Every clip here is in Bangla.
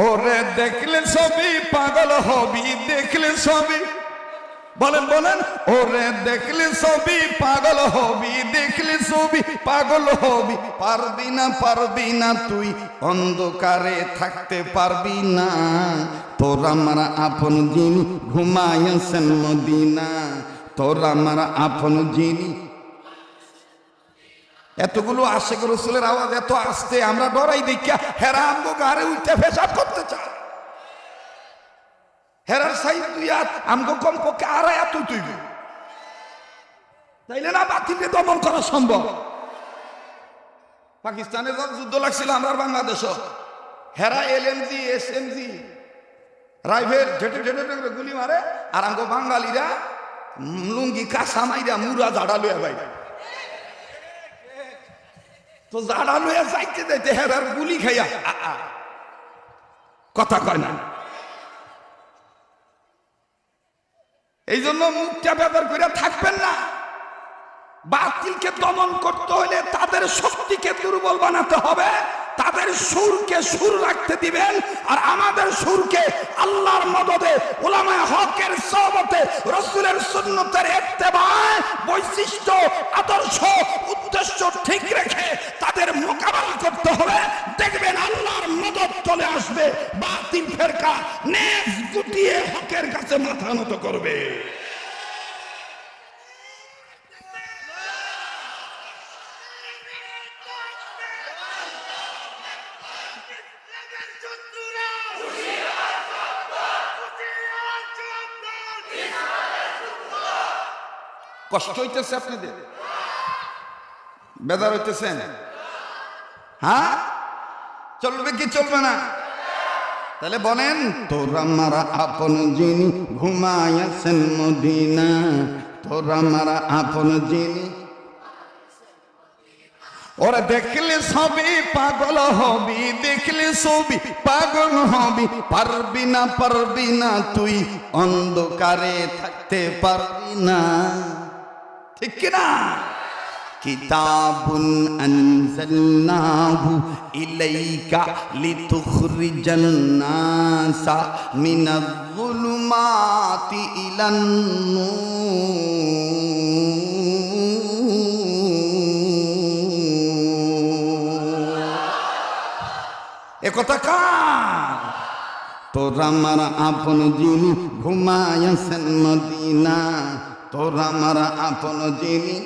ওরে দেখলে ছবি পাগল হবি, দেখলে ছবি, বলেন বলেন, ওরে দেখলে ছবি পাগল হবি, দেখলে ছবি পাগল হবি। পারবি না তুই অন্ধকারে থাকতে পারবি না, তোর আমার আপন যিনি ঘুমাইছেন মদিনা, তোর আমার আপন যিনি। এতগুলো আশিক রাসূলের আওয়াজ এত আসতে আমরা ডরাই দেখিয়া হেরা আমগো গারে উঠতে পেশাব করতে চায়। হেরার সাইড তুই আমগো কমপক্ষে আড়াই তুই তুই তাইলে না বাতিলকে দমন করা সম্ভব। পাকিস্তানের যুদ্ধ লাগছিল আমরা বাংলাদেশ, হেরা এলএমজি এসএমজি রাইফেল ঝেটে ঝেটে ঝেটে গুলি মারে, আর আমগো বাঙালিরা লুঙ্গি কাঁচা মাইরা মুরা ঝাড়া লইয়া ভাই। তো জাড়া লইয়া যাইতে যাইতে হেরার গুলি খাইয়া কথা কয় না। এই জন্য মুখটা ব্যবহার করে থাকবেন না। বাতিলকে দমন করতে হলে তাদের শক্তিকে দুর্বল বানাতে হবে, তাদের সুরকে সুর রাখতে দিবেন, আর আমাদের সুরকে আল্লাহর মদদে উলামায়ে হকের সোহবতে রাসূলের সুন্নতের ইত্তেবায় বৈশিষ্ট্য আদর্শ উদ্দেশ্য ঠিক রেখে তাদের মোকাবেলা করতে হবে। দেখবেন আল্লাহর মদদ চলে আসবে, বাতিল ফেরকা নেজ গুটিয়ে হকের কাছে মাথা নত করবে। কষ্ট হইতেছে আপনাদের, বেজার হইতেছেন? হ্যাঁ, চলবে কি চলবে না? তাহলে বলেন, তোর আমার আপন যিনি ঘুমাইছেন মদিনা, তোর আমার আপন যিনি। ওরা দেখলে ছবি পাগল হবি, দেখলে ছবি পাগল হবি। পারবি না তুই অন্ধকারে থাকতে পারবি না, ঠিক কিনা? কিতাবুন আনজালনাহু ইলাইকা লিতুখরিজান নাসা মিনাজ-যুলুমাতি ইলান নূর। এ কথা কার? তোর আমার আপন যিনি ঘুমাইছেন মদিনা, তোর আমার আপন যিনি।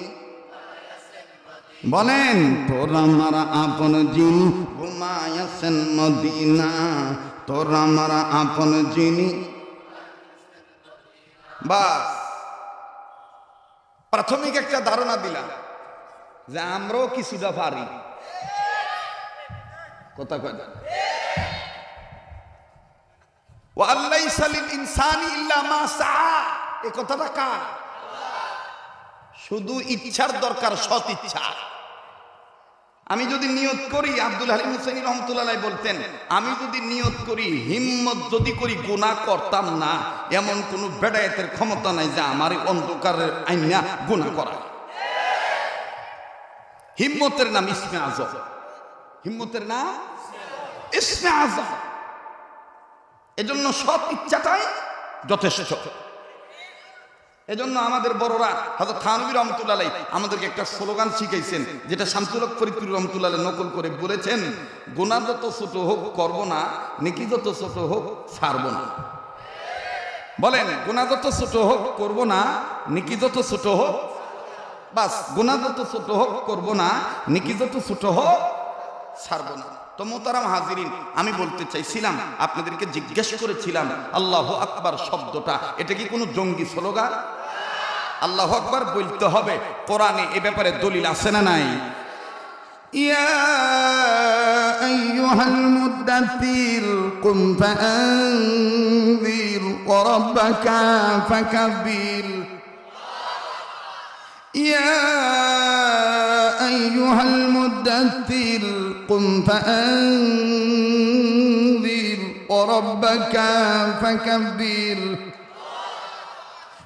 বলেন, তোর আমার আপন যিনি ঘুমাইছেন মদিনা, তোর আমার আপন যিনি। বাস প্রাথমিক একটা ধারণা দিলাম যে আমরাও কিছুটা পারি। কথা কয় না? ওয়া আল্লাইসা লিল ইনসানি ইল্লা মা সাআ, এই কথাটা কার? শুধু ইচ্ছার দরকার, সৎ ইচ্ছা। আমি যদি নিয়ত করি, আব্দুল হালিম হুসাইনি রহমতুল্লাহ আলাইহি বলতেন, আমি যদি নিয়ত করি, হিম্মত যদি করি গুনাহ করতাম না, এমন কোন বেদায়েতের ক্ষমতা নাই যে আমার অন্ধকারের আইনা গুনাহ করা। হিম্মতের নাম ইসমে আযম, হিম্মতের নাম ইসমে আযম। এজন্য সৎ ইচ্ছাটাই যথেষ্ট। এজন্য আমাদের বড়রা হযরত থানভী রহমাতুল্লাহ আলাইহি আমাদেরকে একটা স্লোগান শিখাইছেন, যেটা শামসুল হক ফরিদপুর রহমাতুল্লাহ আলাইহি নকল করে বলেছেন, গুনাহ যত ছোট হোক করব না, নেকি যত ছোট হোক ছাড়ব না। বলেন, গুনাহ যত ছোট হোক করব না, নেকি যত ছোট হোক, বাস গুনাহ যত ছোট হোক করব না, নেকি যত ছোট হোক ছাড়ব না। তো মোহতারাম হাজিরিন, আমি বলতে চাইছিলাম, আপনাদেরকে জিজ্ঞেস করেছিলাম, আল্লাহু আকবার শব্দটা এটা কি কোনো জঙ্গি স্লোগান? আল্লাহু আকবার বলতে হবে, কোরআনে এ ব্যাপারে দলিল আছে না নাই? ইয়া আইয়ুহাল মুদাথথির কুম ফাআনযির ওয়া রাব্বাকা ফাকাব্বির। ইয়া আইয়ুহাল মুদাথথির কুম ফাআনযির ওয়া রাব্বাকা ফাকাব্বির।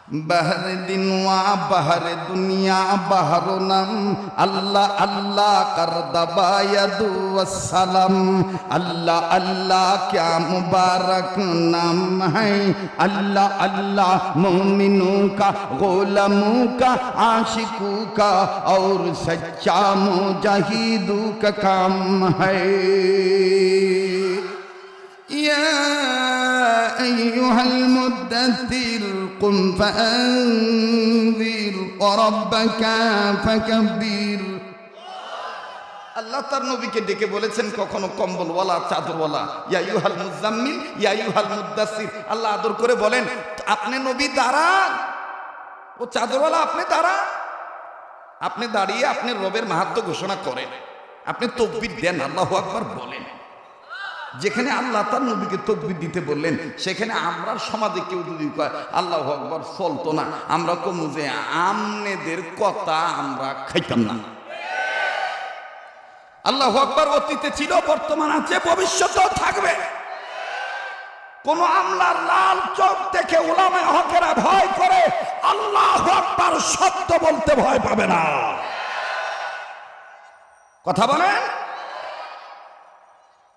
বাহরে দিন ওয়া বাহরে দুনিয়া বাহরো নাম আল্লাহ আল্লাহ কর দবায়াদু ওয়াসসালাম আল্লাহ আল্লাহ क्या मुबारक नाम है अल्लाह अल्लाह मोमिनों का गोलामों का आशिकों का और सच्चा मुजाहिदों का काम है या أيها المدثر قم فأنذر وربك فكبر আল্লাহ তার নবীকে ডেকে বলেছেন কখনো কম্বলওয়ালা চাদরওয়ালা ইয়া আইয়ুহাল মুজাম্মিল ইয়া আইয়ুহাল মুদ্দাসসির আল্লাহ আদর করে বলেন আপনি নবী দাঁড়ান ও চাদরওয়ালা আপনি দাঁড়ান আপনি দাঁড়িয়ে আপনি রবের মাহাত্ম্য ঘোষণা করেন আপনি তাকবীর দেন আল্লাহু আকবার বলেন যেখানে আল্লাহ তার নবীকে তাকবীর দিতে বললেন সেখানে আমরা সমাজে কেউ যদি কয় আল্লাহু আকবার চলতো না আমরা কমু যে আমনেদের কথা আমরা খাইতাম না আল্লাহু আকবার অতীতে ছিল বর্তমান আছে ভবিষ্যতেও থাকবে কোন আমলার লাল চোখ দেখে উলামায়ে হকেরা ভয় করে আল্লাহু আকবার শব্দ বলতে ভয় পাবে না কথা বলেন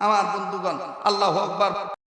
আমার বন্ধুগণ আল্লাহু আকবার